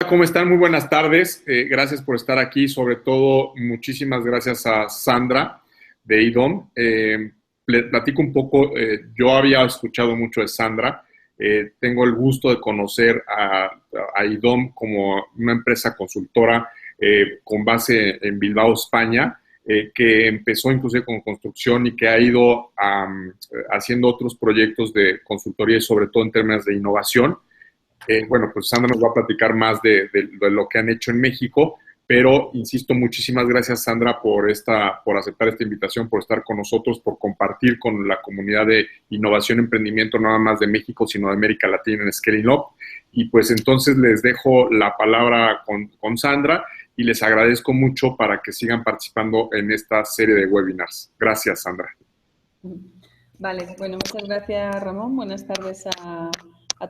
¿Cómo están? Muy buenas tardes. Gracias por estar aquí. Sobre todo, muchísimas gracias a Sandra de IDOM. Le platico un poco. Yo había escuchado mucho de Sandra. Tengo el gusto de conocer a IDOM como una empresa consultora con base en Bilbao, España, que empezó inclusive con construcción y que ha ido haciendo otros proyectos de consultoría y sobre todo en términos de innovación. Bueno, pues Sandra nos va a platicar más de lo que han hecho en México, pero insisto, muchísimas gracias, Sandra, por aceptar esta invitación, por estar con nosotros, por compartir con la comunidad de innovación y emprendimiento, no nada más de México, sino de América Latina en Scaling Up. Y pues entonces les dejo la palabra con Sandra y les agradezco mucho para que sigan participando en esta serie de webinars. Gracias, Sandra. Vale, bueno, muchas gracias, Ramón. Buenas tardes a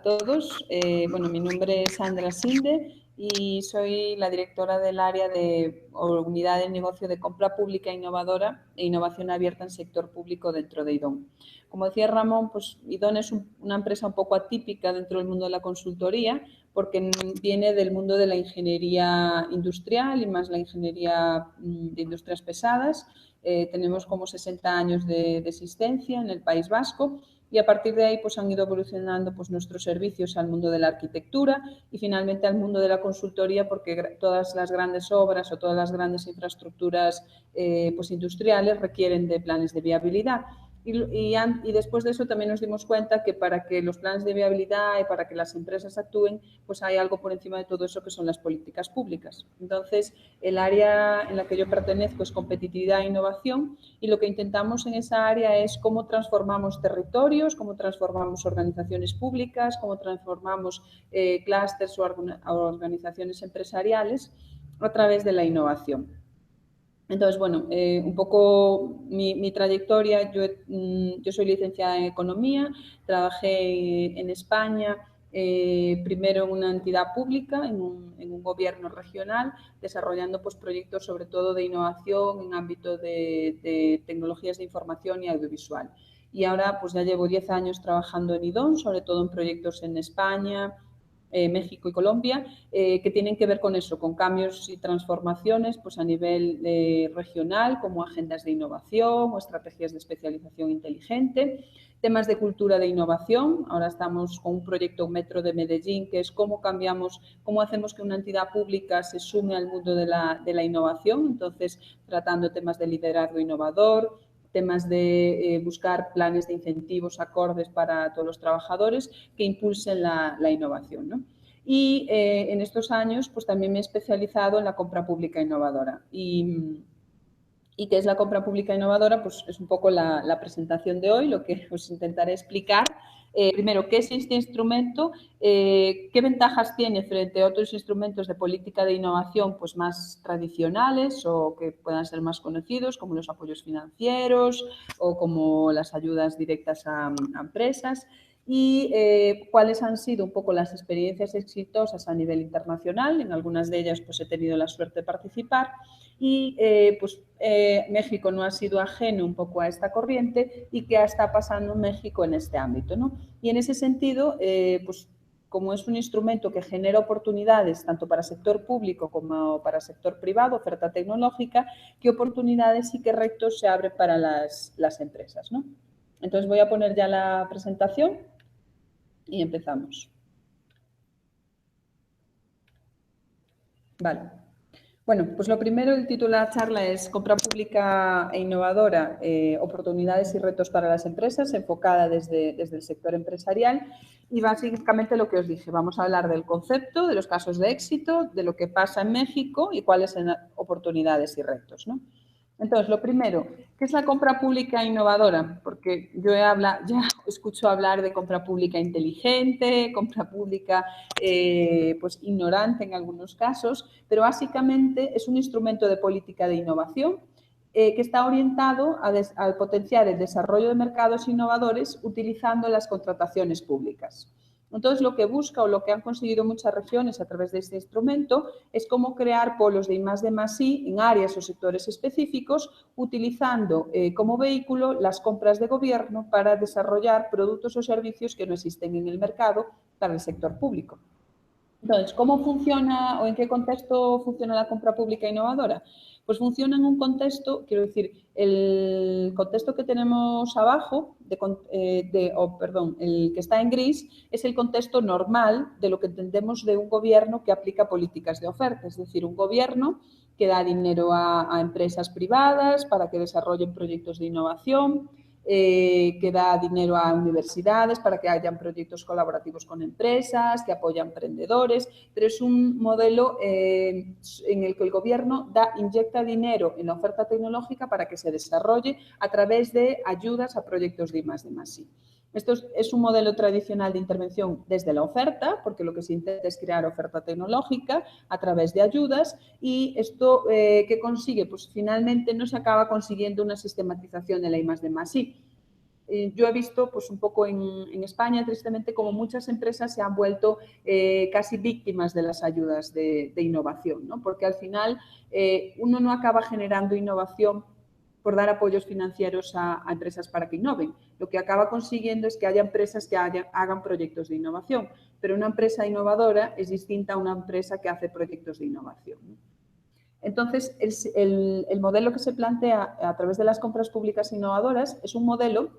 todos. Bueno, mi nombre es Sandra Sinde y soy la directora del área de unidad de negocio de compra pública innovadora e innovación abierta en sector público dentro de IDOM. Como decía Ramón, pues IDOM es una empresa un poco atípica dentro del mundo de la consultoría porque viene del mundo de la ingeniería industrial y más la ingeniería de industrias pesadas. Tenemos como 60 años de existencia en el País Vasco y a partir de ahí pues han ido evolucionando pues nuestros servicios al mundo de la arquitectura y finalmente al mundo de la consultoría, porque todas las grandes obras o todas las grandes infraestructuras pues industriales requieren de planes de viabilidad. Y después de eso también nos dimos cuenta que para que los planes de viabilidad y para que las empresas actúen, pues hay algo por encima de todo eso que son las políticas públicas. Entonces, el área en la que yo pertenezco es competitividad e innovación y lo que intentamos en esa área es cómo transformamos territorios, cómo transformamos organizaciones públicas, cómo transformamos clústeres o organizaciones empresariales a través de la innovación. Entonces, bueno, un poco mi trayectoria, yo soy licenciada en Economía, trabajé en España, primero en una entidad pública, en un gobierno regional, desarrollando pues, proyectos sobre todo de innovación en ámbito de tecnologías de información y audiovisual. Y ahora pues ya llevo 10 años trabajando en IDOM, sobre todo en proyectos en España, México y Colombia, que tienen que ver con eso, con cambios y transformaciones pues a nivel regional, como agendas de innovación o estrategias de especialización inteligente, temas de cultura de innovación. Ahora estamos con un proyecto Metro de Medellín, que es cómo hacemos que una entidad pública se sume al mundo de la innovación, entonces tratando temas de liderazgo innovador, temas de buscar planes de incentivos acordes para todos los trabajadores que impulsen la innovación, ¿no? Y en estos años pues también me he especializado en la compra pública innovadora. ¿Y qué es la compra pública innovadora? Pues es un poco la presentación de hoy, lo que os intentaré explicar. Primero, ¿qué es este instrumento? ¿Qué ventajas tiene frente a otros instrumentos de política de innovación pues más tradicionales o que puedan ser más conocidos, como los apoyos financieros o como las ayudas directas a empresas? Y cuáles han sido un poco las experiencias exitosas a nivel internacional. En algunas de ellas pues he tenido la suerte de participar y México no ha sido ajeno un poco a esta corriente y qué está pasando en México en este ámbito, ¿no? Y en ese sentido, pues como es un instrumento que genera oportunidades tanto para sector público como para sector privado, oferta tecnológica, qué oportunidades y qué retos se abren para las empresas, ¿no? Entonces voy a poner ya la presentación y empezamos. Vale. Bueno, pues lo primero, el título de la charla es Compra pública e innovadora, oportunidades y retos para las empresas, enfocada desde el sector empresarial. Y básicamente lo que os dije, vamos a hablar del concepto, de los casos de éxito, de lo que pasa en México y cuáles son oportunidades y retos, ¿no? Entonces, lo primero, ¿qué es la compra pública innovadora? Porque yo ya escucho hablar de compra pública inteligente, compra pública pues ignorante en algunos casos, pero básicamente es un instrumento de política de innovación que está orientado a potenciar el desarrollo de mercados innovadores utilizando las contrataciones públicas. Entonces, lo que busca o lo que han conseguido muchas regiones a través de este instrumento es cómo crear polos de I+D+I en áreas o sectores específicos, utilizando como vehículo las compras de gobierno para desarrollar productos o servicios que no existen en el mercado para el sector público. Entonces, ¿cómo funciona o en qué contexto funciona la compra pública innovadora? Pues funciona en un contexto, quiero decir, el contexto que tenemos abajo, el que está en gris, es el contexto normal de lo que entendemos de un gobierno que aplica políticas de oferta, es decir, un gobierno que da dinero a empresas privadas para que desarrollen proyectos de innovación, que da dinero a universidades para que hayan proyectos colaborativos con empresas, que apoya a emprendedores, pero es un modelo en el que el gobierno inyecta dinero en la oferta tecnológica para que se desarrolle a través de ayudas a proyectos de I+D+I. Esto es un modelo tradicional de intervención desde la oferta, porque lo que se intenta es crear oferta tecnológica a través de ayudas, y esto ¿qué consigue? Pues finalmente no se acaba consiguiendo una sistematización de la I+D+I. Yo he visto pues un poco en España, tristemente, como muchas empresas se han vuelto casi víctimas de las ayudas de innovación, ¿no? Porque al final uno no acaba generando innovación por dar apoyos financieros a empresas para que innoven. Lo que acaba consiguiendo es que haya empresas que hagan proyectos de innovación, pero una empresa innovadora es distinta a una empresa que hace proyectos de innovación, ¿no? Entonces, el modelo que se plantea a través de las compras públicas innovadoras es un modelo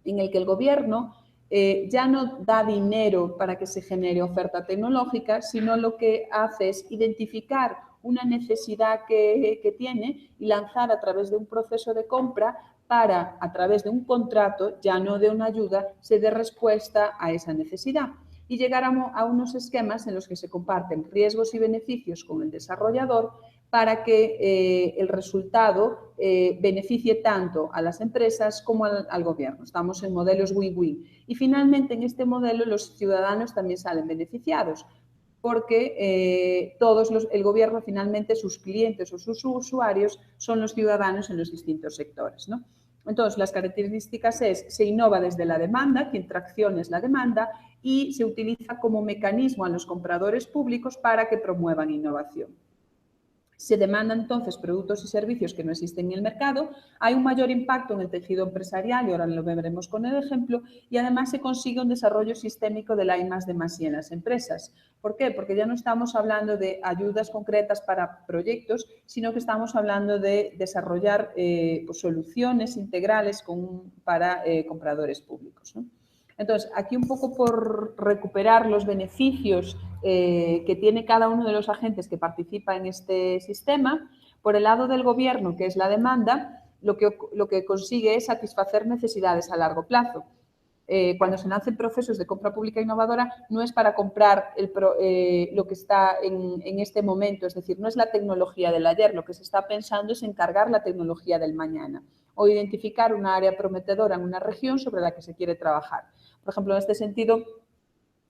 en el que el gobierno ya no da dinero para que se genere oferta tecnológica, sino lo que hace es identificar una necesidad que tiene y lanzar a través de un proceso de compra para, a través de un contrato, ya no de una ayuda, se dé respuesta a esa necesidad y llegar a unos esquemas en los que se comparten riesgos y beneficios con el desarrollador para que el resultado beneficie tanto a las empresas como al gobierno. Estamos en modelos win-win. Y finalmente, en este modelo, los ciudadanos también salen beneficiados, porque el gobierno, finalmente, sus clientes o sus usuarios son los ciudadanos en los distintos sectores, ¿no? Entonces, las características se innova desde la demanda, quien tracciona es la demanda, y se utiliza como mecanismo a los compradores públicos para que promuevan innovación. Se demandan entonces productos y servicios que no existen en el mercado, hay un mayor impacto en el tejido empresarial, y ahora lo veremos con el ejemplo, y además se consigue un desarrollo sistémico de la I+D+I en las empresas. ¿Por qué? Porque ya no estamos hablando de ayudas concretas para proyectos, sino que estamos hablando de desarrollar pues, soluciones integrales para compradores públicos, ¿no? Entonces, aquí un poco por recuperar los beneficios que tiene cada uno de los agentes que participa en este sistema, por el lado del gobierno, que es la demanda, lo que consigue es satisfacer necesidades a largo plazo. Cuando se lancen procesos de compra pública innovadora, no es para comprar lo que está en este momento, es decir, no es la tecnología del ayer, lo que se está pensando es encargar la tecnología del mañana o identificar una área prometedora en una región sobre la que se quiere trabajar. Por ejemplo, en este sentido,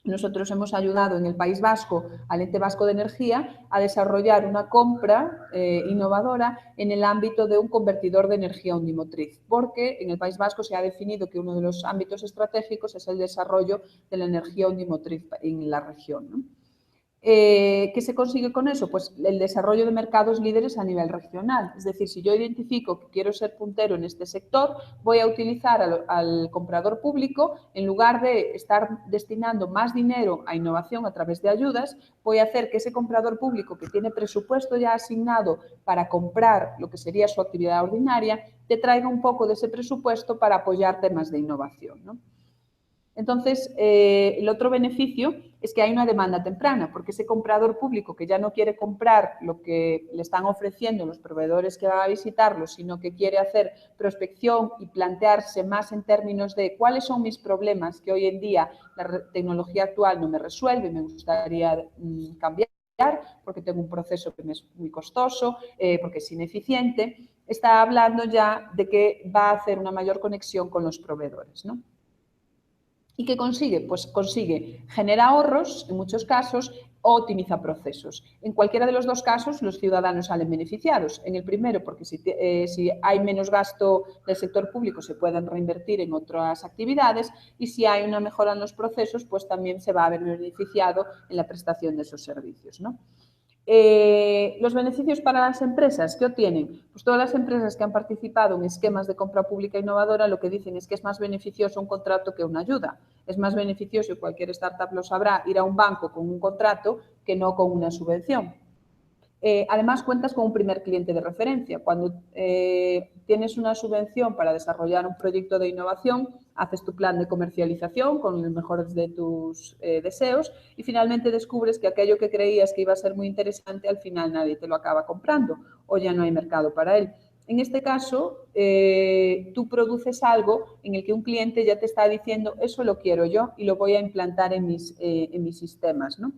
nosotros hemos ayudado en el País Vasco al Ente Vasco de Energía a desarrollar una compra innovadora en el ámbito de un convertidor de energía unimotriz, porque en el País Vasco se ha definido que uno de los ámbitos estratégicos es el desarrollo de la energía unimotriz en la región, ¿no? ¿Qué se consigue con eso? Pues el desarrollo de mercados líderes a nivel regional. Es decir, si yo identifico que quiero ser puntero en este sector, voy a utilizar al comprador público, en lugar de estar destinando más dinero a innovación a través de ayudas, voy a hacer que ese comprador público que tiene presupuesto ya asignado para comprar lo que sería su actividad ordinaria, te traiga un poco de ese presupuesto para apoyar temas de innovación, ¿no? Entonces, el otro beneficio es que hay una demanda temprana, porque ese comprador público que ya no quiere comprar lo que le están ofreciendo los proveedores que van a visitarlo, sino que quiere hacer prospección y plantearse más en términos de cuáles son mis problemas que hoy en día la tecnología actual no me resuelve y me gustaría cambiar, porque tengo un proceso que me es muy costoso, porque es ineficiente, está hablando ya de que va a hacer una mayor conexión con los proveedores, ¿no? ¿Y qué consigue? Pues consigue, genera ahorros en muchos casos o optimiza procesos. En cualquiera de los dos casos, los ciudadanos salen beneficiados. En el primero, porque si hay menos gasto del sector público, se pueden reinvertir en otras actividades, y si hay una mejora en los procesos, pues también se va a ver beneficiado en la prestación de esos servicios, ¿no? Los beneficios para las empresas, ¿qué obtienen? Pues todas las empresas que han participado en esquemas de compra pública innovadora lo que dicen es que es más beneficioso un contrato que una ayuda. Es más beneficioso, y cualquier startup lo sabrá, ir a un banco con un contrato que no con una subvención. Además, cuentas con un primer cliente de referencia. Cuando tienes una subvención para desarrollar un proyecto de innovación, haces tu plan de comercialización con los mejores de tus deseos y finalmente descubres que aquello que creías que iba a ser muy interesante, al final nadie te lo acaba comprando o ya no hay mercado para él. En este caso, tú produces algo en el que un cliente ya te está diciendo, eso lo quiero yo y lo voy a implantar en mis sistemas, ¿no?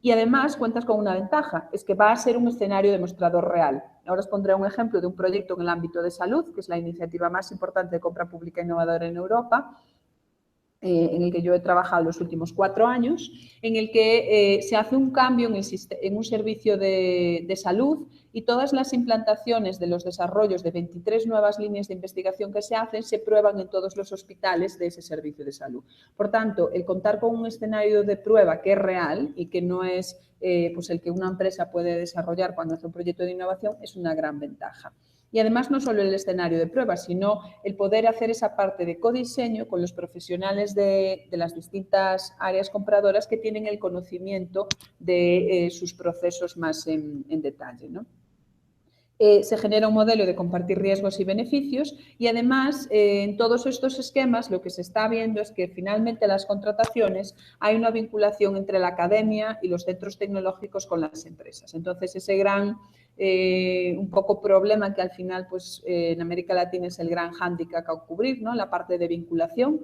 Y además cuentas con una ventaja, es que va a ser un escenario demostrador real. Ahora os pondré un ejemplo de un proyecto en el ámbito de salud, que es la iniciativa más importante de compra pública innovadora en Europa, en el que yo he trabajado los últimos 4 años, en el que se hace un cambio en un servicio de salud y todas las implantaciones de los desarrollos de 23 nuevas líneas de investigación que se hacen se prueban en todos los hospitales de ese servicio de salud. Por tanto, el contar con un escenario de prueba que es real y que no es pues el que una empresa puede desarrollar cuando hace un proyecto de innovación es una gran ventaja. Y además no solo el escenario de pruebas, sino el poder hacer esa parte de codiseño con los profesionales de las distintas áreas compradoras que tienen el conocimiento de sus procesos más en detalle, ¿no? Se genera un modelo de compartir riesgos y beneficios y además en todos estos esquemas lo que se está viendo es que finalmente en las contrataciones hay una vinculación entre la academia y los centros tecnológicos con las empresas. Entonces ese gran un poco problema que al final pues en América Latina es el gran hándicap a cubrir, ¿no? La parte de vinculación,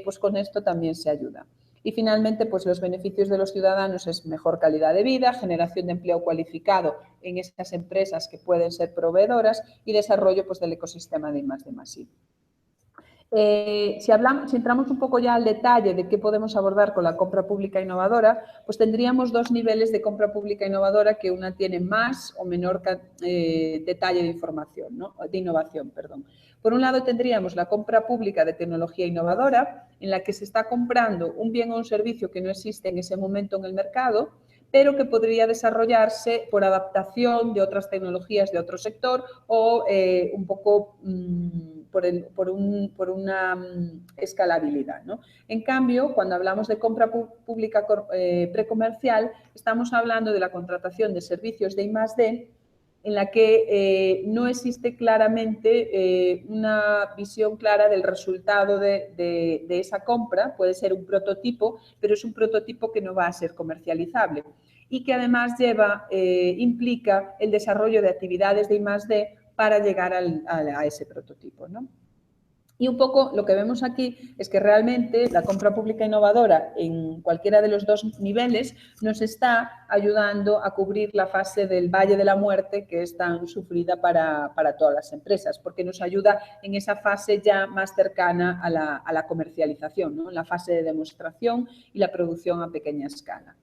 pues con esto también se ayuda. Y finalmente, pues los beneficios de los ciudadanos es mejor calidad de vida, generación de empleo cualificado en esas empresas que pueden ser proveedoras y desarrollo pues, del ecosistema de I+D+I. Si entramos un poco ya al detalle de qué podemos abordar con la compra pública innovadora, pues tendríamos 2 niveles de compra pública innovadora que una tiene más o menor detalle de información, ¿no? De innovación, perdón. Por un lado tendríamos la compra pública de tecnología innovadora, en la que se está comprando un bien o un servicio que no existe en ese momento en el mercado, pero que podría desarrollarse por adaptación de otras tecnologías de otro sector o un poco por una escalabilidad, ¿no? En cambio, cuando hablamos de compra pública precomercial, estamos hablando de la contratación de servicios de I+D en la que no existe claramente una visión clara del resultado de esa compra. Puede ser un prototipo, pero es un prototipo que no va a ser comercializable y que además implica el desarrollo de actividades de I+D para llegar a ese prototipo, ¿no? Y un poco lo que vemos aquí es que realmente la compra pública innovadora en cualquiera de los 2 niveles nos está ayudando a cubrir la fase del valle de la muerte que es tan sufrida para todas las empresas, porque nos ayuda en esa fase ya más cercana a la comercialización, ¿no? La fase de demostración y la producción a pequeña escala.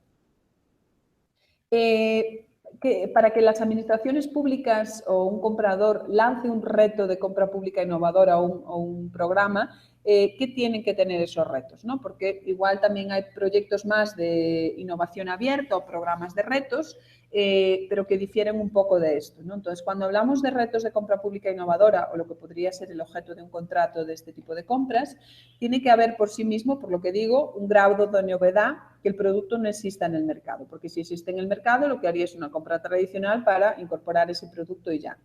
Para que las administraciones públicas o un comprador lance un reto de compra pública innovadora o un programa, ¿qué tienen que tener esos retos? ¿No? Porque igual también hay proyectos más de innovación abierta o programas de retos, pero que difieren un poco de esto, ¿no? Entonces, cuando hablamos de retos de compra pública innovadora o lo que podría ser el objeto de un contrato de este tipo de compras, tiene que haber por sí mismo, por lo que digo, un grado de novedad que el producto no exista en el mercado, porque si existe en el mercado lo que haría es una compra tradicional para incorporar ese producto y ya.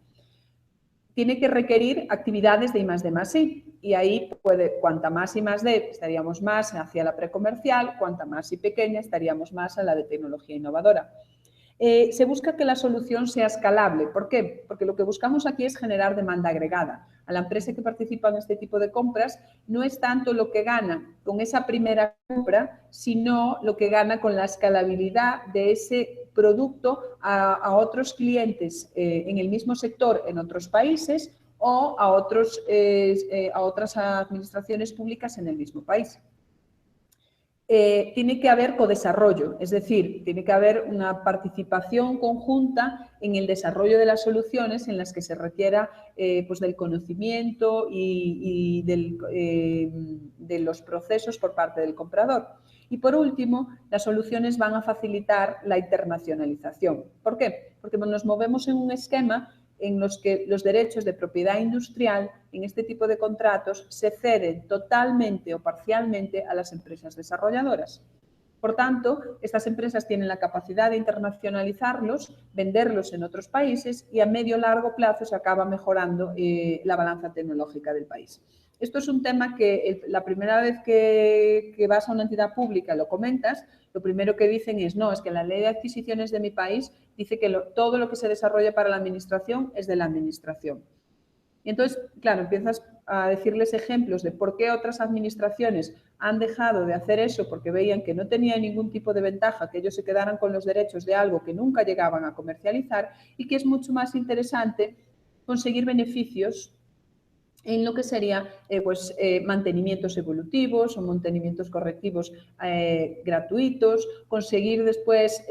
Tiene que requerir actividades de I+D+I y ahí cuanta más I+D estaríamos más hacia la precomercial, cuanta más I pequeña estaríamos más a la de tecnología innovadora. Se busca que la solución sea escalable. ¿Por qué? Porque lo que buscamos aquí es generar demanda agregada. A la empresa que participa en este tipo de compras no es tanto lo que gana con esa primera compra, sino lo que gana con la escalabilidad de ese producto a otros clientes en el mismo sector en otros países o a otras administraciones públicas en el mismo país. Tiene que haber codesarrollo, es decir, tiene que haber una participación conjunta en el desarrollo de las soluciones en las que se requiera pues del conocimiento y de los procesos por parte del comprador. Y por último, las soluciones van a facilitar la internacionalización. ¿Por qué? Porque nos movemos en un esquema en los que los derechos de propiedad industrial en este tipo de contratos se ceden totalmente o parcialmente a las empresas desarrolladoras. Por tanto, estas empresas tienen la capacidad de internacionalizarlos, venderlos en otros países y a medio largo plazo se acaba mejorando la balanza tecnológica del país. Esto es un tema que la primera vez que vas a una entidad pública lo comentas, lo primero que dicen es, no, es que la ley de adquisiciones de mi país dice que todo lo que se desarrolla para la administración es de la administración. Y entonces, claro, empiezas a decirles ejemplos de por qué otras administraciones han dejado de hacer eso porque veían que no tenía ningún tipo de ventaja que ellos se quedaran con los derechos de algo que nunca llegaban a comercializar y que es mucho más interesante conseguir beneficios en lo que sería mantenimientos evolutivos o mantenimientos correctivos gratuitos, conseguir después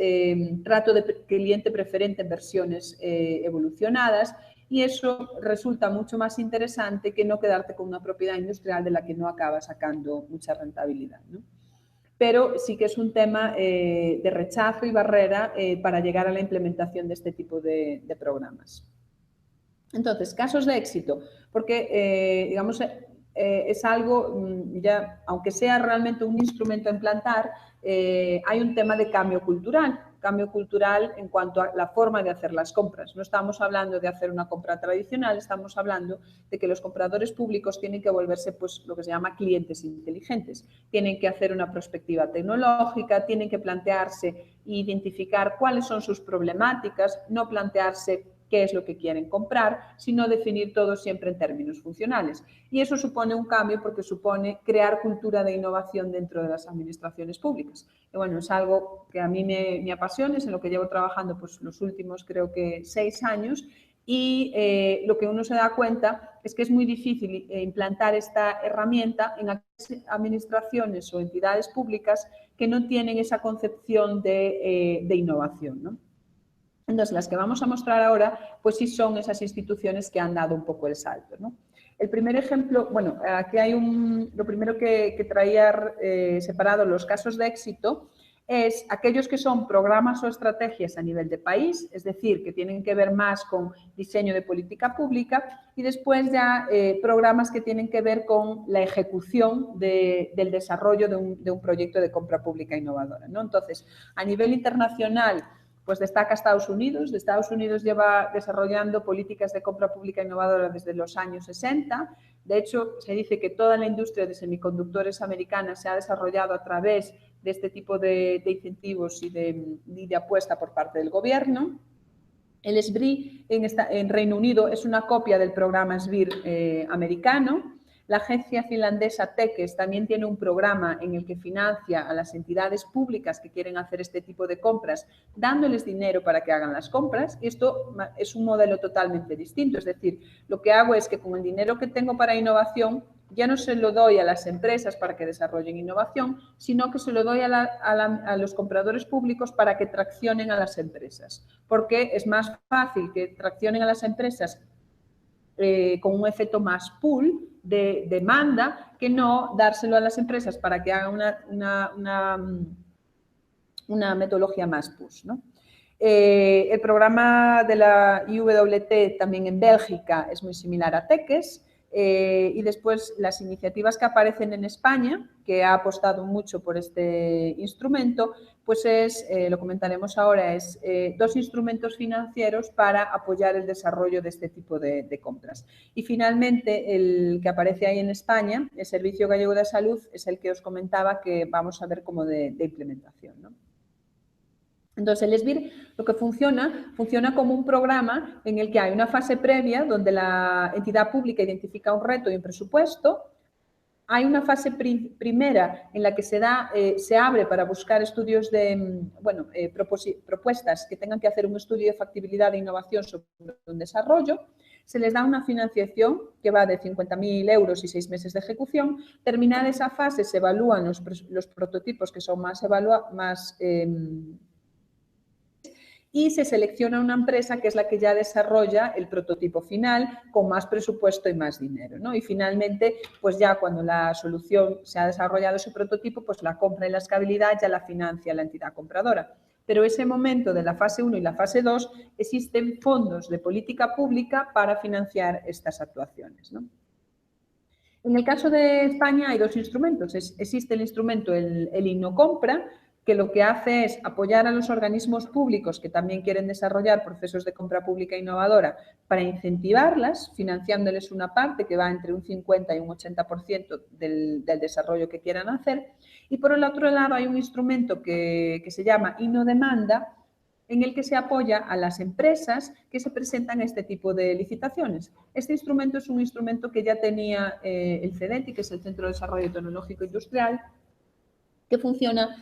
trato de cliente preferente en versiones evolucionadas, y eso resulta mucho más interesante que no quedarte con una propiedad industrial de la que no acabas sacando mucha rentabilidad, ¿no? Pero sí que es un tema de rechazo y barrera para llegar a la implementación de este tipo de programas. Entonces, casos de éxito, porque, digamos, es algo, ya, aunque sea realmente un instrumento a implantar, hay un tema de cambio cultural en cuanto a la forma de hacer las compras. No estamos hablando de hacer una compra tradicional, estamos hablando de que los compradores públicos tienen que volverse, pues, lo que se llama clientes inteligentes. Tienen que hacer una perspectiva tecnológica, tienen que plantearse e identificar cuáles son sus problemáticas, no plantearse qué es lo que quieren comprar, sino definir todo siempre en términos funcionales. Y eso supone un cambio porque supone crear cultura de innovación dentro de las administraciones públicas. Y bueno, es algo que a mí me apasiona, es en lo que llevo trabajando pues, los últimos, creo que 6 años, y lo que uno se da cuenta es que es muy difícil implantar esta herramienta en administraciones o entidades públicas que no tienen esa concepción de innovación, ¿no? Entonces, las que vamos a mostrar ahora, pues sí son esas instituciones que han dado un poco el salto, ¿no? El primer ejemplo, bueno, aquí hay lo primero que traía separado los casos de éxito es aquellos que son programas o estrategias a nivel de país, es decir, que tienen que ver más con diseño de política pública, y después ya programas que tienen que ver con la ejecución del desarrollo de un proyecto de compra pública innovadora, ¿no? Entonces, a nivel internacional, pues destaca Estados Unidos. Estados Unidos lleva desarrollando políticas de compra pública innovadora desde los años 60. De hecho, se dice que toda la industria de semiconductores americana se ha desarrollado a través de este tipo de incentivos y de apuesta por parte del gobierno. El SBIR en Reino Unido es una copia del programa SBIR americano. La agencia finlandesa TEKES también tiene un programa en el que financia a las entidades públicas que quieren hacer este tipo de compras, dándoles dinero para que hagan las compras. Y esto es un modelo totalmente distinto. Es decir, lo que hago es que con el dinero que tengo para innovación, ya no se lo doy a las empresas para que desarrollen innovación, sino que se lo doy a los compradores públicos para que traccionen a las empresas. Porque es más fácil que traccionen a las empresas con un efecto más pool de demanda que no dárselo a las empresas para que hagan una metodología más push, ¿no? El programa de la IWT también en Bélgica es muy similar a TEKES. Y después las iniciativas que aparecen en España, que ha apostado mucho por este instrumento, pues lo comentaremos ahora, es 2 instrumentos financieros para apoyar el desarrollo de este tipo de compras. Y finalmente, el que aparece ahí en España, el Servicio Gallego de Salud, es el que os comentaba que vamos a ver como de implementación, ¿no? Entonces, el SBIR lo que funciona como un programa en el que hay una fase previa donde la entidad pública identifica un reto y un presupuesto. Hay una fase primera en la que se abre para buscar estudios propuestas que tengan que hacer un estudio de factibilidad e innovación sobre un desarrollo. Se les da una financiación que va de 50.000 euros y 6 meses de ejecución. Terminada esa fase, se evalúan los prototipos que son más y se selecciona una empresa que es la que ya desarrolla el prototipo final con más presupuesto y más dinero, ¿no? Y finalmente, pues ya cuando la solución se ha desarrollado ese prototipo, pues la compra y la escalabilidad ya la financia la entidad compradora. Pero ese momento de la fase 1 y la fase 2 existen fondos de política pública para financiar estas actuaciones, ¿no? En el caso de España hay dos instrumentos. Existe el instrumento, el Innocompra, que lo que hace es apoyar a los organismos públicos que también quieren desarrollar procesos de compra pública innovadora para incentivarlas, financiándoles una parte que va entre un 50 y un 80% del desarrollo que quieran hacer. Y por el otro lado hay un instrumento que se llama Innodemanda, en el que se apoya a las empresas que se presentan a este tipo de licitaciones. Este instrumento es un instrumento que ya tenía el CEDETI, que es el Centro de Desarrollo Tecnológico Industrial, que funciona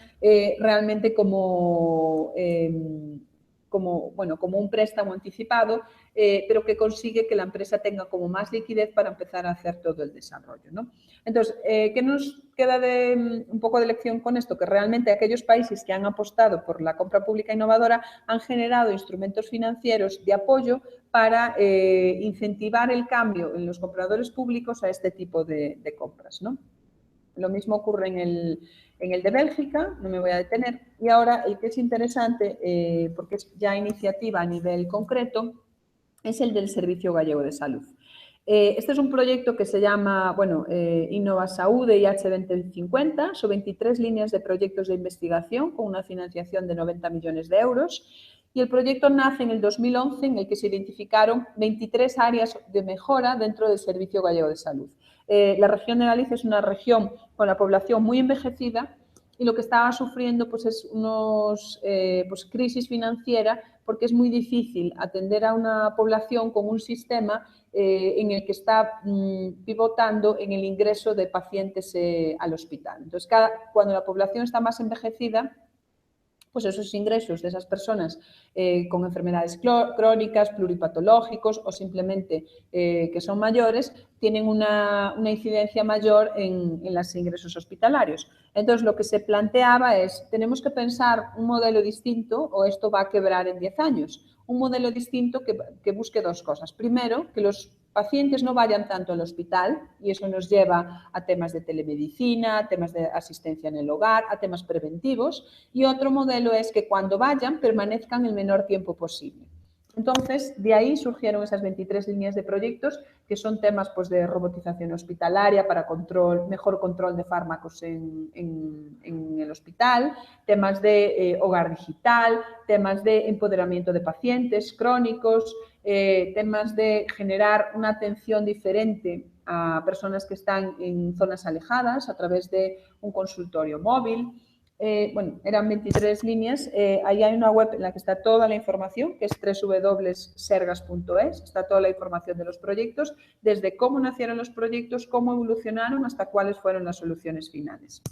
realmente como un préstamo anticipado, pero que consigue que la empresa tenga como más liquidez para empezar a hacer todo el desarrollo, ¿no? Entonces, ¿qué nos queda un poco de lección con esto? Que realmente aquellos países que han apostado por la compra pública innovadora han generado instrumentos financieros de apoyo para incentivar el cambio en los compradores públicos a este tipo de compras, ¿no? Lo mismo ocurre en el de Bélgica, no me voy a detener. Y ahora el que es interesante, porque es ya iniciativa a nivel concreto, es el del Servicio Gallego de Salud. Este es un proyecto que se llama, Innova Saúde IH 2050, son 23 líneas de proyectos de investigación con una financiación de 90 millones de euros. Y el proyecto nace en el 2011, en el que se identificaron 23 áreas de mejora dentro del Servicio Gallego de Salud. La región de Galicia es una región con la población muy envejecida y lo que estaba sufriendo pues, es unos crisis financiera, porque es muy difícil atender a una población con un sistema en el que está pivotando en el ingreso de pacientes al hospital. Entonces, cuando la población está más envejecida, pues esos ingresos de esas personas con enfermedades crónicas, pluripatológicos o simplemente que son mayores, tienen una incidencia mayor en los ingresos hospitalarios. Entonces, lo que se planteaba es, tenemos que pensar un modelo distinto o esto va a quebrar en 10 años. Un modelo distinto que busque dos cosas. Primero, que los pacientes no vayan tanto al hospital y eso nos lleva a temas de telemedicina, a temas de asistencia en el hogar, a temas preventivos. Y otro modelo es que cuando vayan permanezcan el menor tiempo posible. Entonces, de ahí surgieron esas 23 líneas de proyectos que son temas pues, de robotización hospitalaria para mejor control de fármacos en el hospital, temas de hogar digital, temas de empoderamiento de pacientes crónicos, temas de generar una atención diferente a personas que están en zonas alejadas a través de un consultorio móvil. Eran 23 líneas. Ahí hay una web en la que está toda la información, que es www.sergas.es. Está toda la información de los proyectos, desde cómo nacieron los proyectos, cómo evolucionaron, hasta cuáles fueron las soluciones finales.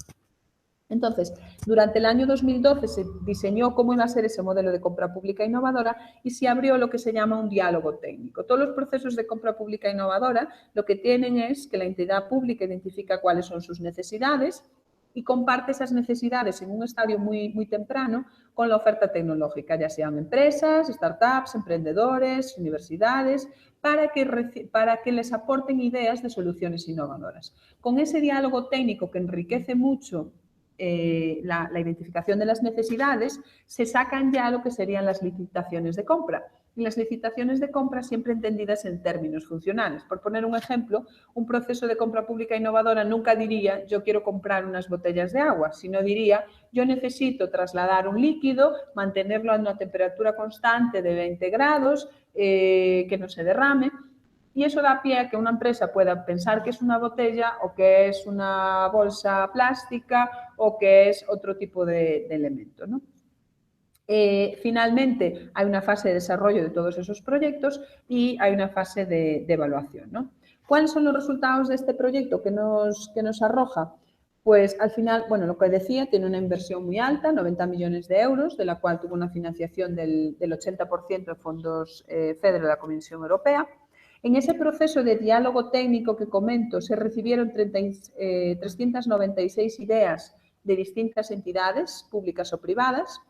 Entonces, durante el año 2012 se diseñó cómo iba a ser ese modelo de compra pública innovadora y se abrió lo que se llama un diálogo técnico. Todos los procesos de compra pública innovadora lo que tienen es que la entidad pública identifica cuáles son sus necesidades y comparte esas necesidades en un estadio muy, muy temprano con la oferta tecnológica, ya sean empresas, startups, emprendedores, universidades, para que les aporten ideas de soluciones innovadoras. Con ese diálogo técnico que enriquece mucho la identificación de las necesidades, se sacan ya lo que serían las licitaciones de compra. Y las licitaciones de compra siempre entendidas en términos funcionales. Por poner un ejemplo, un proceso de compra pública innovadora nunca diría yo quiero comprar unas botellas de agua, sino diría yo necesito trasladar un líquido, mantenerlo a una temperatura constante de 20 grados, que no se derrame. Y eso da pie a que una empresa pueda pensar que es una botella o que es una bolsa plástica o que es otro tipo de elemento, ¿no? Finalmente, hay una fase de desarrollo de todos esos proyectos y hay una fase de evaluación, ¿no? ¿Cuáles son los resultados de este proyecto que nos arroja? Pues al final, lo que decía, tiene una inversión muy alta, 90 millones de euros, de la cual tuvo una financiación del 80% de fondos FEDER de la Comisión Europea. En ese proceso de diálogo técnico que comento, se recibieron 396 ideas de distintas entidades, públicas o privadas,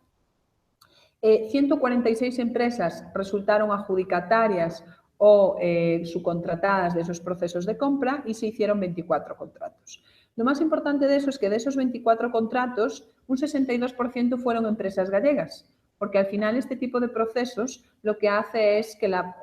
146 empresas resultaron adjudicatarias o subcontratadas de esos procesos de compra y se hicieron 24 contratos. Lo más importante de eso es que de esos 24 contratos, un 62% fueron empresas gallegas, porque al final este tipo de procesos lo que hace es que la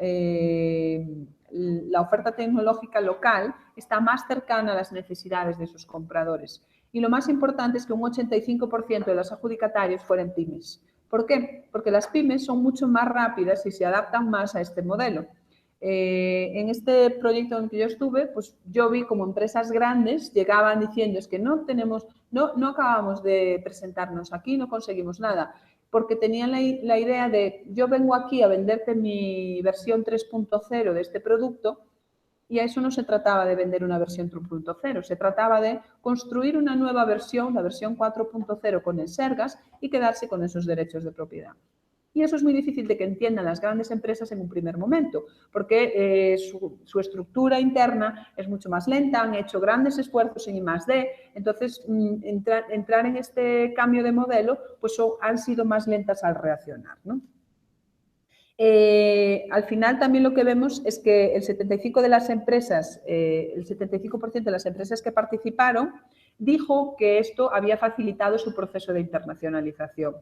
oferta tecnológica local está más cercana a las necesidades de esos compradores. Y lo más importante es que un 85% de los adjudicatarios fueron pymes. ¿Por qué? Porque las pymes son mucho más rápidas y se adaptan más a este modelo. En este proyecto en el que yo estuve, pues yo vi como empresas grandes llegaban diciendo es que no acabamos de presentarnos aquí, no conseguimos nada, porque tenían la idea de yo vengo aquí a venderte mi versión 3.0 de este producto. Y a eso no se trataba de vender una versión 3.0, se trataba de construir una nueva versión, la versión 4.0 con el Sergas y quedarse con esos derechos de propiedad. Y eso es muy difícil de que entiendan las grandes empresas en un primer momento, porque su estructura interna es mucho más lenta, han hecho grandes esfuerzos en I+D, entonces entrar en este cambio de modelo pues han sido más lentas al reaccionar, ¿no? Al final también lo que vemos es que el 75% de las empresas, el 75% de las empresas que participaron dijo que esto había facilitado su proceso de internacionalización,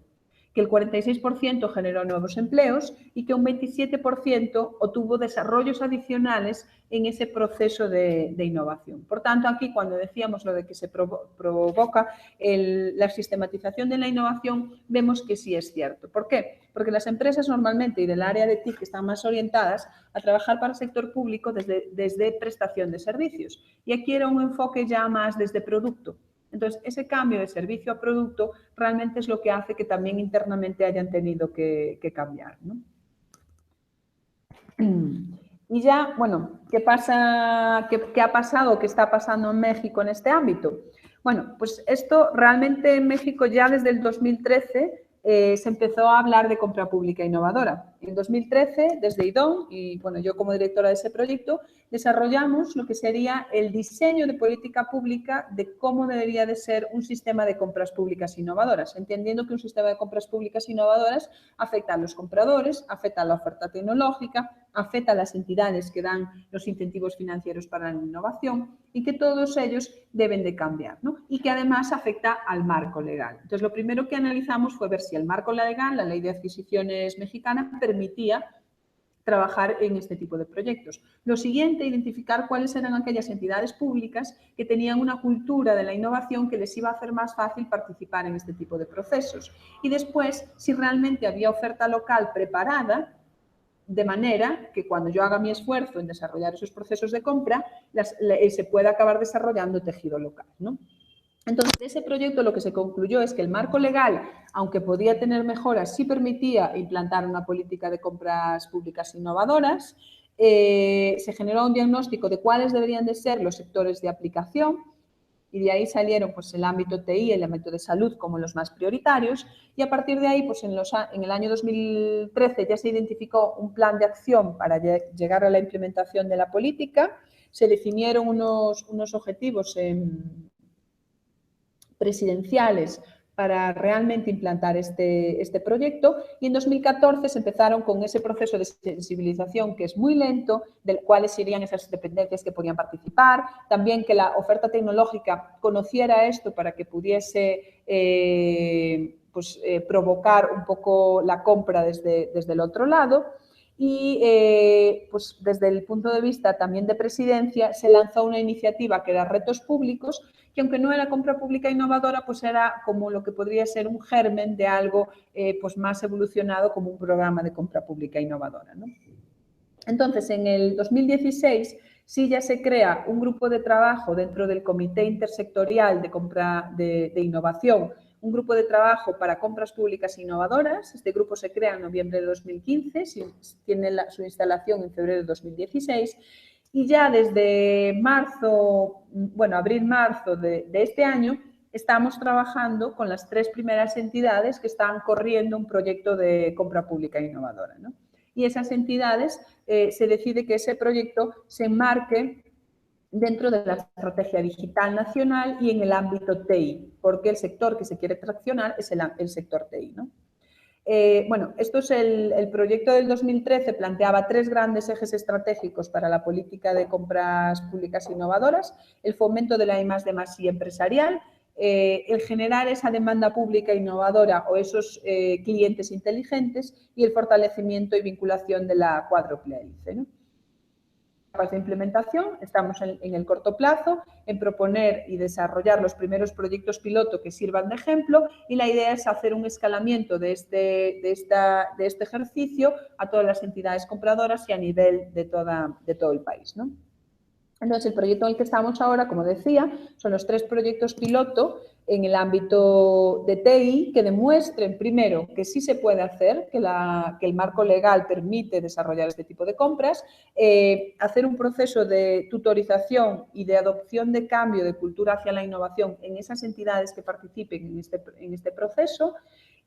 que el 46% generó nuevos empleos y que un 27% obtuvo desarrollos adicionales en ese proceso de innovación. Por tanto, aquí cuando decíamos lo de que se provoca la sistematización de la innovación, vemos que sí es cierto. ¿Por qué? Porque las empresas normalmente y del área de TIC están más orientadas a trabajar para el sector público desde prestación de servicios. Y aquí era un enfoque ya más desde producto. Entonces, ese cambio de servicio a producto realmente es lo que hace que también internamente hayan tenido que cambiar, ¿no? Y ya, bueno, ¿qué pasa? ¿Qué ha pasado? ¿Qué está pasando en México en este ámbito? Bueno, pues esto realmente en México ya desde el 2013 se empezó a hablar de compra pública innovadora. En 2013, desde IDOM, y bueno, yo como directora de ese proyecto, desarrollamos lo que sería el diseño de política pública de cómo debería de ser un sistema de compras públicas innovadoras, entendiendo que un sistema de compras públicas innovadoras afecta a los compradores, afecta a la oferta tecnológica, afecta a las entidades que dan los incentivos financieros para la innovación y que todos ellos deben de cambiar, ¿no? Y que además afecta al marco legal. Entonces, lo primero que analizamos fue ver si el marco legal, la Ley de Adquisiciones mexicana, permitía trabajar en este tipo de proyectos. Lo siguiente, identificar cuáles eran aquellas entidades públicas que tenían una cultura de la innovación que les iba a hacer más fácil participar en este tipo de procesos. Y después, si realmente había oferta local preparada, de manera que cuando yo haga mi esfuerzo en desarrollar esos procesos de compra, se pueda acabar desarrollando tejido local, ¿no? Entonces, de ese proyecto lo que se concluyó es que el marco legal, aunque podía tener mejoras, sí permitía implantar una política de compras públicas innovadoras. Se generó un diagnóstico de cuáles deberían de ser los sectores de aplicación y de ahí salieron pues, el ámbito TI, el ámbito de salud como los más prioritarios y a partir de ahí, pues, en el año 2013 ya se identificó un plan de acción para llegar a la implementación de la política, se definieron unos objetivos presidenciales para realmente implantar este proyecto y en 2014 se empezaron con ese proceso de sensibilización que es muy lento, del cuales serían esas dependencias que podían participar, también que la oferta tecnológica conociera esto para que pudiese provocar un poco la compra desde el otro lado. Y pues desde el punto de vista también de presidencia se lanzó una iniciativa que era Retos Públicos, que aunque no era compra pública innovadora, pues era como lo que podría ser un germen de algo pues más evolucionado como un programa de compra pública innovadora, ¿no? Entonces, en el 2016 sí ya se crea un grupo de trabajo dentro del Comité Intersectorial de Compra de Innovación, un grupo de trabajo para compras públicas innovadoras. Este grupo se crea en noviembre de 2015, tiene su instalación en febrero de 2016 y ya desde abril-marzo de este año, estamos trabajando con las 3 primeras entidades que están corriendo un proyecto de compra pública innovadora, ¿no? Y esas entidades se decide que ese proyecto se enmarque dentro de la estrategia digital nacional y en el ámbito TI, porque el sector que se quiere traccionar es el sector TI, ¿no? Bueno, esto es el proyecto del 2013, planteaba 3 grandes ejes estratégicos para la política de compras públicas innovadoras: el fomento de la I+D+I empresarial, el generar esa demanda pública innovadora o esos clientes inteligentes, y el fortalecimiento y vinculación de la cuádruple hélice, ¿no? De implementación, estamos en el corto plazo en proponer y desarrollar los primeros proyectos piloto que sirvan de ejemplo, y la idea es hacer un escalamiento de este ejercicio a todas las entidades compradoras y a nivel de todo el país, ¿no? Entonces, el proyecto en el que estamos ahora, como decía, son los 3 proyectos piloto en el ámbito de TI que demuestren, primero, que sí se puede hacer, que el marco legal permite desarrollar este tipo de compras, hacer un proceso de tutorización y de adopción de cambio de cultura hacia la innovación en esas entidades que participen en este proceso,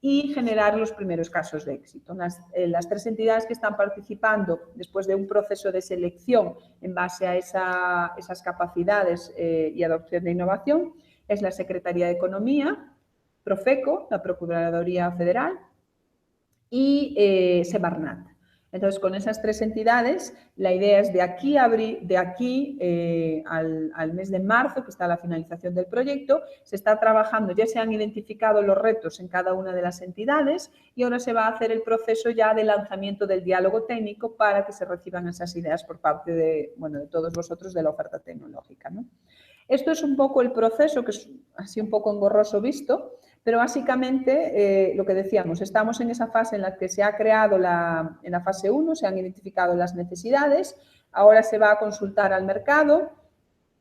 y generar los primeros casos de éxito. Las 3 entidades que están participando, después de un proceso de selección en base a esas capacidades y adopción de innovación, es la Secretaría de Economía, Profeco, la Procuraduría Federal, y Semarnat. Entonces, con esas 3 entidades, la idea es de aquí al mes de marzo, que está la finalización del proyecto, se está trabajando, ya se han identificado los retos en cada una de las entidades, y ahora se va a hacer el proceso ya de lanzamiento del diálogo técnico para que se reciban esas ideas por parte de todos vosotros de la oferta tecnológica, ¿no? Esto es un poco el proceso, que es así un poco engorroso visto, pero básicamente lo que decíamos, estamos en esa fase en la que se ha creado en la fase 1, se han identificado las necesidades, ahora se va a consultar al mercado,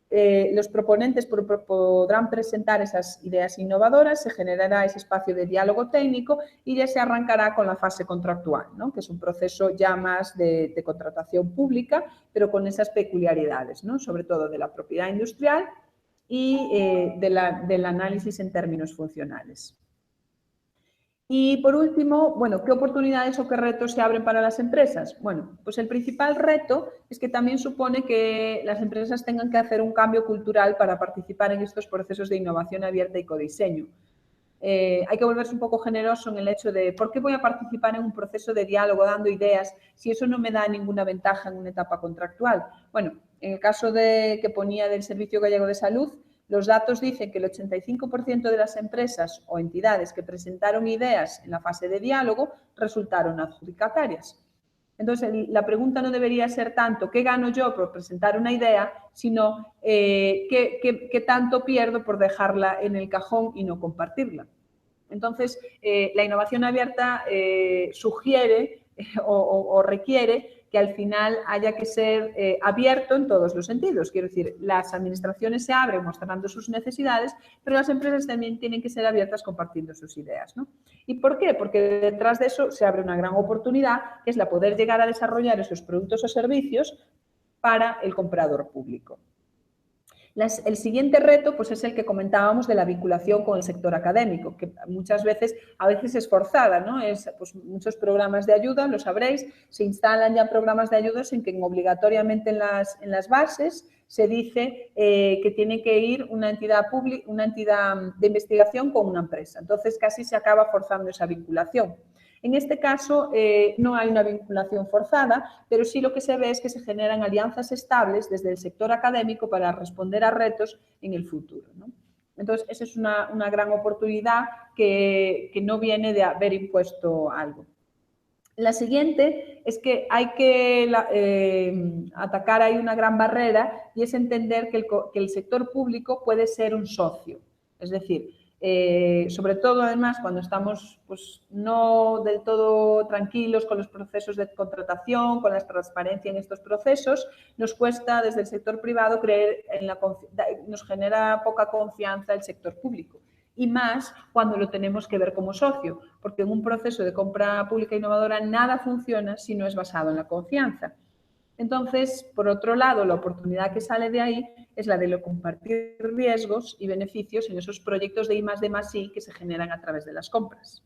los proponentes podrán presentar esas ideas innovadoras, se generará ese espacio de diálogo técnico y ya se arrancará con la fase contractual, ¿no? Que es un proceso ya más de contratación pública, pero con esas peculiaridades, ¿no? Sobre todo de la propiedad industrial y del análisis en términos funcionales. Y por último, bueno, ¿qué oportunidades o qué retos se abren para las empresas? Bueno, pues el principal reto es que también supone que las empresas tengan que hacer un cambio cultural para participar en estos procesos de innovación abierta y codiseño. Hay que volverse un poco generoso en el hecho de ¿por qué voy a participar en un proceso de diálogo dando ideas si eso no me da ninguna ventaja en una etapa contractual? Bueno, en el caso que ponía del Servicio Gallego de Salud, los datos dicen que el 85% de las empresas o entidades que presentaron ideas en la fase de diálogo resultaron adjudicatarias. Entonces, la pregunta no debería ser tanto ¿qué gano yo por presentar una idea?, sino ¿qué tanto pierdo por dejarla en el cajón y no compartirla? Entonces, la innovación abierta sugiere o requiere que al final haya que ser abierto en todos los sentidos. Quiero decir, las administraciones se abren mostrando sus necesidades, pero las empresas también tienen que ser abiertas compartiendo sus ideas, ¿no? ¿Y por qué? Porque detrás de eso se abre una gran oportunidad, que es la poder llegar a desarrollar esos productos o servicios para el comprador público. El siguiente reto pues, es el que comentábamos de la vinculación con el sector académico, que muchas veces, a veces es forzada, ¿no? Pues, muchos programas de ayuda, lo sabréis, se instalan ya programas de ayuda en que obligatoriamente en las bases se dice que tiene que ir una entidad de investigación con una empresa. Entonces, casi se acaba forzando esa vinculación. En este caso, no hay una vinculación forzada, pero sí lo que se ve es que se generan alianzas estables desde el sector académico para responder a retos en el futuro, ¿no? Entonces, esa es una gran oportunidad que no viene de haber impuesto algo. La siguiente es que hay que atacar ahí una gran barrera, y es entender que el sector público puede ser un socio. Es decir, sobre todo además cuando estamos pues, no del todo tranquilos con los procesos de contratación, con la transparencia en estos procesos, nos cuesta desde el sector privado nos genera poca confianza el sector público. Y más cuando lo tenemos que ver como socio, porque en un proceso de compra pública innovadora nada funciona si no es basado en la confianza. Entonces, por otro lado, la oportunidad que sale de ahí es la de compartir riesgos y beneficios en esos proyectos de I+D+I que se generan a través de las compras.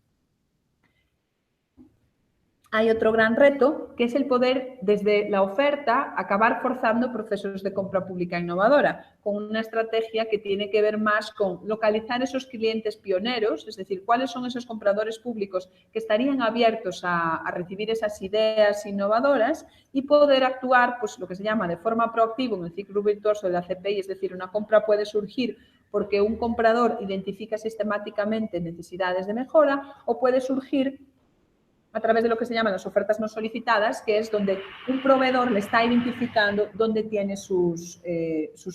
hay otro gran reto, que es el poder, desde la oferta, acabar forzando procesos de compra pública innovadora, con una estrategia que tiene que ver más con localizar esos clientes pioneros, es decir, cuáles son esos compradores públicos que estarían abiertos a recibir esas ideas innovadoras y poder actuar, pues lo que se llama de forma proactiva en el ciclo virtuoso de la CPI, es decir, una compra puede surgir porque un comprador identifica sistemáticamente necesidades de mejora o puede surgir a través de lo que se llaman las ofertas no solicitadas, que es donde un proveedor le está identificando dónde tiene sus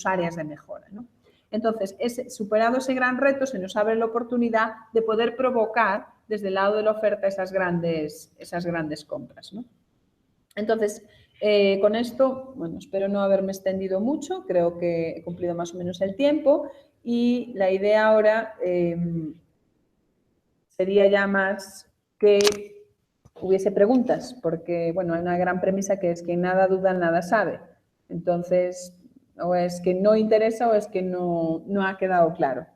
áreas de mejora, ¿no? Entonces, superado ese gran reto, se nos abre la oportunidad de poder provocar desde el lado de la oferta esas grandes compras, ¿no? Entonces, con esto, bueno, espero no haberme extendido mucho, creo que he cumplido más o menos el tiempo y la idea ahora sería ya más que hubiese preguntas, porque, bueno, hay una gran premisa que es que nada duda, nada sabe. Entonces, o es que no interesa o es que no ha quedado claro.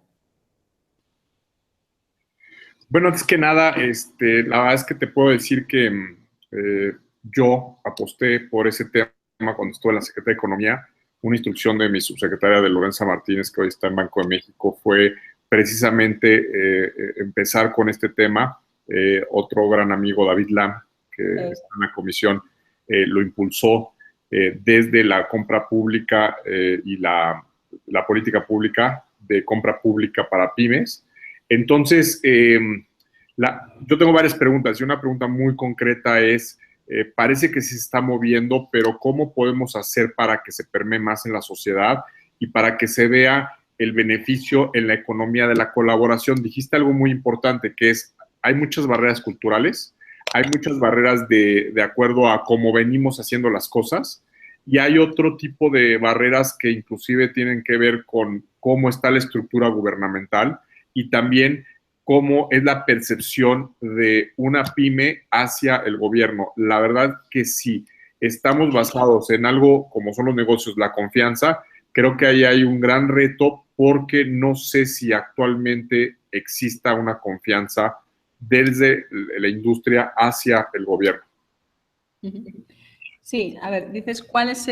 Bueno, antes que nada, la verdad es que te puedo decir que yo aposté por ese tema cuando estuve en la Secretaría de Economía. Una instrucción de mi subsecretaria de Lorenza Martínez, que hoy está en Banco de México, fue precisamente empezar con este tema. Otro gran amigo, David Lam, que está en la comisión, lo impulsó desde la compra pública y la política pública de compra pública para pymes. Entonces, yo tengo varias preguntas y una pregunta muy concreta es, parece que sí se está moviendo, pero ¿cómo podemos hacer para que se permee más en la sociedad y para que se vea el beneficio en la economía de la colaboración? Dijiste algo muy importante, que es, hay muchas barreras culturales, hay muchas barreras de acuerdo a cómo venimos haciendo las cosas, y hay otro tipo de barreras que inclusive tienen que ver con cómo está la estructura gubernamental y también cómo es la percepción de una pyme hacia el gobierno. La verdad que si estamos basados en algo como son los negocios, la confianza, creo que ahí hay un gran reto porque no sé si actualmente exista una confianza desde la industria hacia el gobierno. Sí, a ver, dices cuál es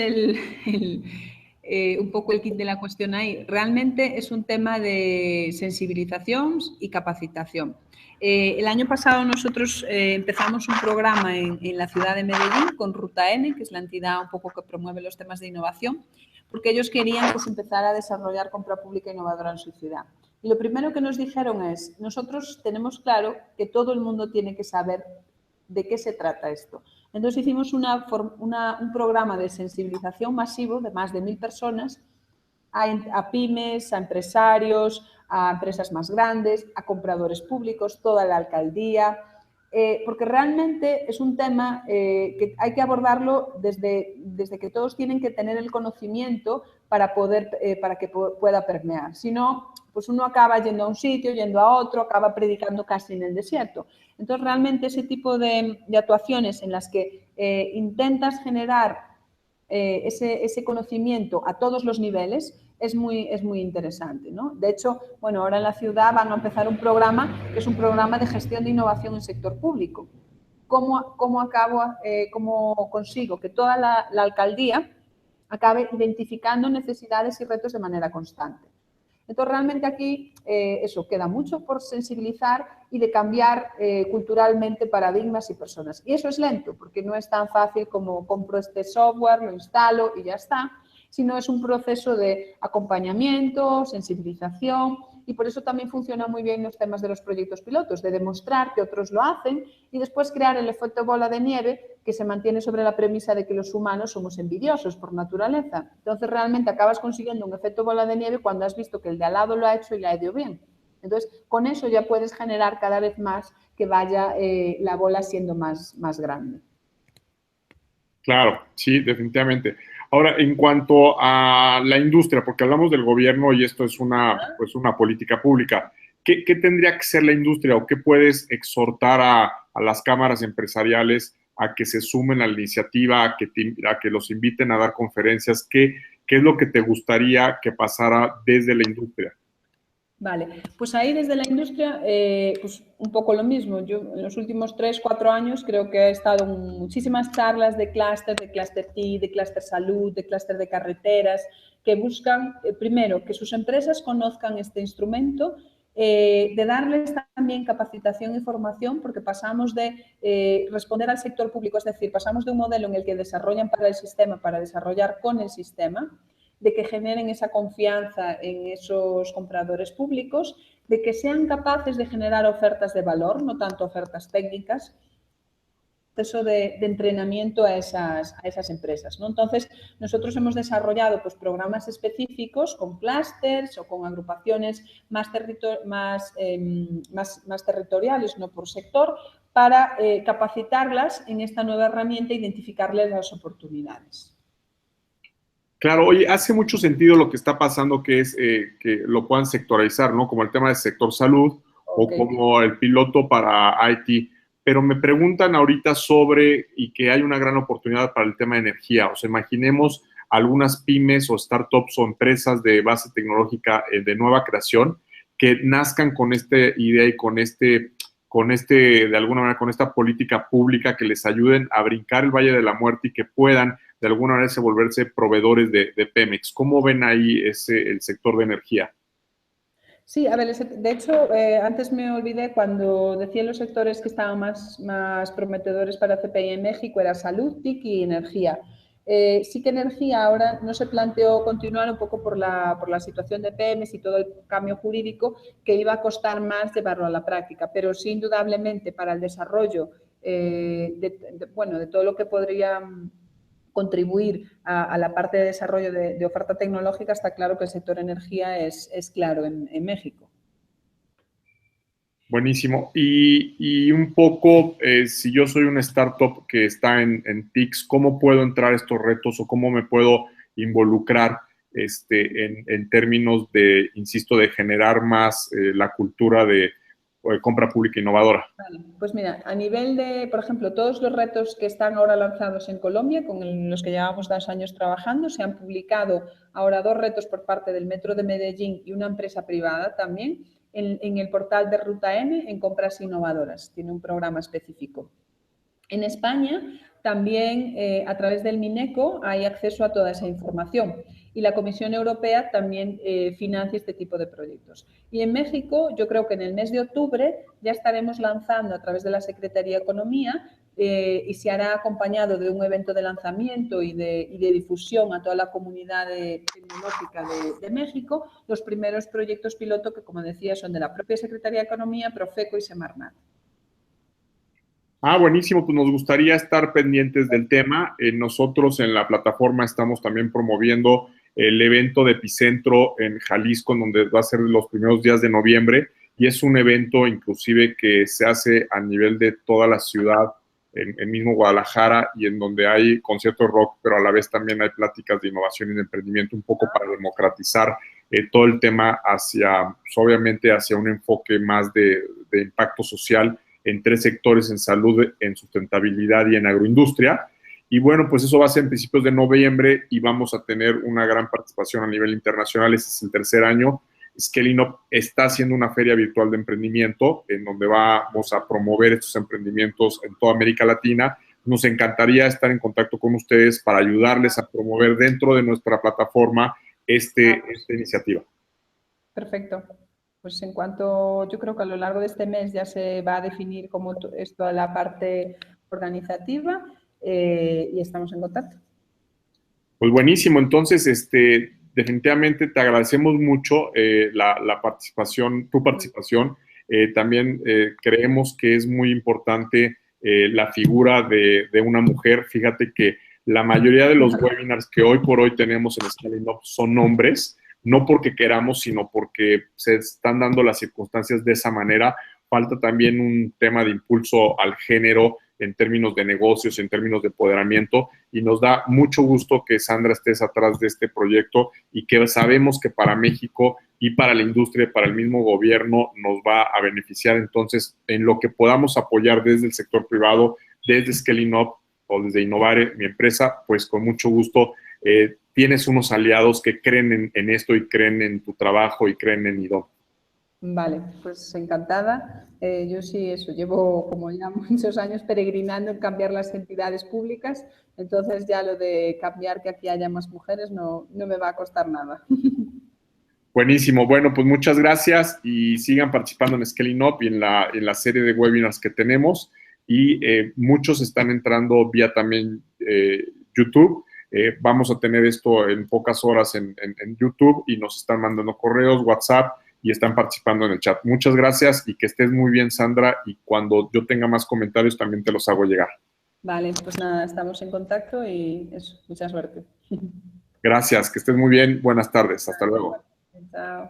un poco el kit de la cuestión ahí. Realmente es un tema de sensibilización y capacitación. El año pasado nosotros empezamos un programa en la ciudad de Medellín con Ruta N, que es la entidad un poco que promueve los temas de innovación, porque ellos querían que se empezara a desarrollar compra pública innovadora en su ciudad. Y lo primero que nos dijeron es, nosotros tenemos claro que todo el mundo tiene que saber de qué se trata esto. Entonces hicimos un programa de sensibilización masivo de más de 1000 personas a pymes, a empresarios, a empresas más grandes, a compradores públicos, toda la alcaldía, porque realmente es un tema que hay que abordarlo desde que todos tienen que tener el conocimiento para que pueda permear. Si no, pues uno acaba yendo a un sitio, yendo a otro, acaba predicando casi en el desierto. Entonces, realmente ese tipo de actuaciones en las que intentas generar ese conocimiento a todos los niveles es muy interesante, ¿no? De hecho, bueno, ahora en la ciudad van a empezar un programa que es un programa de gestión de innovación en sector público. ¿Cómo consigo que toda la alcaldía acabe identificando necesidades y retos de manera constante? Entonces, realmente aquí eso queda mucho por sensibilizar y de cambiar culturalmente paradigmas y personas. Y eso es lento, porque no es tan fácil como compro este software, lo instalo y ya está, sino es un proceso de acompañamiento, sensibilización, y por eso también funciona muy bien los temas de los proyectos pilotos, de demostrar que otros lo hacen y después crear el efecto bola de nieve que se mantiene sobre la premisa de que los humanos somos envidiosos por naturaleza. Entonces realmente acabas consiguiendo un efecto bola de nieve cuando has visto que el de al lado lo ha hecho y le ha ido bien. Entonces con eso ya puedes generar cada vez más que vaya la bola siendo más grande. Claro, sí, definitivamente. Ahora, en cuanto a la industria, porque hablamos del gobierno y esto es pues una política pública, ¿qué tendría que ser la industria o qué puedes exhortar a las cámaras empresariales a que se sumen a la iniciativa, a que los inviten a dar conferencias? ¿Qué es lo que te gustaría que pasara desde la industria? Vale, pues ahí desde la industria, pues un poco lo mismo. Yo en los últimos 3, 4 años creo que he estado en muchísimas charlas de clúster TI, de clúster salud, de clúster de carreteras, que buscan, primero, que sus empresas conozcan este instrumento, de darles también capacitación y formación, porque pasamos de responder al sector público, es decir, pasamos de un modelo en el que desarrollan para el sistema, para desarrollar con el sistema, de que generen esa confianza en esos compradores públicos, de que sean capaces de generar ofertas de valor, no tanto ofertas técnicas, proceso de entrenamiento a esas empresas, ¿no? Entonces, nosotros hemos desarrollado pues, programas específicos con clústeres o con agrupaciones más territoriales, no por sector, para capacitarlas en esta nueva herramienta e identificarles las oportunidades. Claro, oye, hace mucho sentido lo que está pasando, que es que lo puedan sectorizar, ¿no? Como el tema del sector salud o como el piloto para IT. Pero me preguntan ahorita sobre, y que hay una gran oportunidad para el tema de energía. O sea, imaginemos algunas pymes o startups o empresas de base tecnológica de nueva creación que nazcan con esta idea y de alguna manera, con esta política pública que les ayuden a brincar el Valle de la Muerte y que puedan de alguna manera volverse proveedores de Pemex. ¿Cómo ven ahí el sector de energía? Sí, a ver, de hecho, antes me olvidé cuando decía los sectores que estaban más prometedores para CPI en México, era salud, TIC y energía. Sí que energía ahora no se planteó continuar un poco por la situación de Pemex y todo el cambio jurídico que iba a costar más llevarlo a la práctica, pero sí indudablemente para el desarrollo de todo lo que podría contribuir a la parte de desarrollo de oferta tecnológica, está claro que el sector energía es claro en México. Buenísimo. Y un poco, si yo soy una startup que está en TICS, ¿cómo puedo entrar a estos retos o cómo me puedo involucrar en términos de, insisto, de generar más la cultura de compra pública innovadora? Vale, pues mira, a nivel de, por ejemplo, todos los retos que están ahora lanzados en Colombia, con los que llevamos 2 años trabajando, se han publicado ahora 2 retos por parte del Metro de Medellín y una empresa privada también en el portal de Ruta N en compras innovadoras. Tiene un programa específico. En España, también a través del Mineco hay acceso a toda esa información y la Comisión Europea también financia este tipo de proyectos. Y en México, yo creo que en el mes de octubre ya estaremos lanzando a través de la Secretaría de Economía y se hará acompañado de un evento de lanzamiento y de difusión a toda la comunidad tecnológica de México, los primeros proyectos piloto que, como decía, son de la propia Secretaría de Economía, Profeco y Semarnat. Buenísimo, pues nos gustaría estar pendientes del tema. Nosotros en la plataforma estamos también promoviendo el evento de Epicentro en Jalisco, en donde va a ser los primeros días de noviembre, y es un evento inclusive que se hace a nivel de toda la ciudad, en mismo Guadalajara, y en donde hay conciertos rock, pero a la vez también hay pláticas de innovación y de emprendimiento, un poco para democratizar todo el tema hacia, pues, obviamente, hacia un enfoque más de impacto social en 3 sectores: en salud, en sustentabilidad y en agroindustria. Y bueno, pues eso va a ser en principios de noviembre y vamos a tener una gran participación a nivel internacional. Este es el 3er año. Scaling Up está haciendo una feria virtual de emprendimiento en donde vamos a promover estos emprendimientos en toda América Latina. Nos encantaría estar en contacto con ustedes para ayudarles a promover dentro de nuestra plataforma esta iniciativa. Perfecto. Pues en cuanto, yo creo que a lo largo de este mes ya se va a definir cómo es toda la parte organizativa y estamos en contacto. Pues buenísimo, entonces definitivamente te agradecemos mucho la participación, tu participación. También creemos que es muy importante la figura de una mujer. Fíjate que la mayoría de los webinars que hoy por hoy tenemos en Scaling Up son hombres, no porque queramos, sino porque se están dando las circunstancias de esa manera. Falta también un tema de impulso al género en términos de negocios, en términos de empoderamiento, y nos da mucho gusto que Sandra estés atrás de este proyecto y que sabemos que para México y para la industria y para el mismo gobierno nos va a beneficiar. Entonces, en lo que podamos apoyar desde el sector privado, desde Scaling Up o desde Innovare, mi empresa, pues con mucho gusto. Tienes unos aliados que creen en esto y creen en tu trabajo y creen en IDOM. Vale, pues encantada. Yo sí, eso, llevo como ya muchos años peregrinando en cambiar las entidades públicas, entonces ya lo de cambiar que aquí haya más mujeres no me va a costar nada. Buenísimo. Bueno, pues muchas gracias y sigan participando en Scaling Up y en la serie de webinars que tenemos. Y muchos están entrando vía también YouTube. Vamos a tener esto en pocas horas en YouTube y nos están mandando correos, WhatsApp y están participando en el chat. Muchas gracias y que estés muy bien, Sandra. Y cuando yo tenga más comentarios también te los hago llegar. Vale, pues nada, estamos en contacto y eso, mucha suerte. Gracias, que estés muy bien. Buenas tardes. Hasta luego. Chao.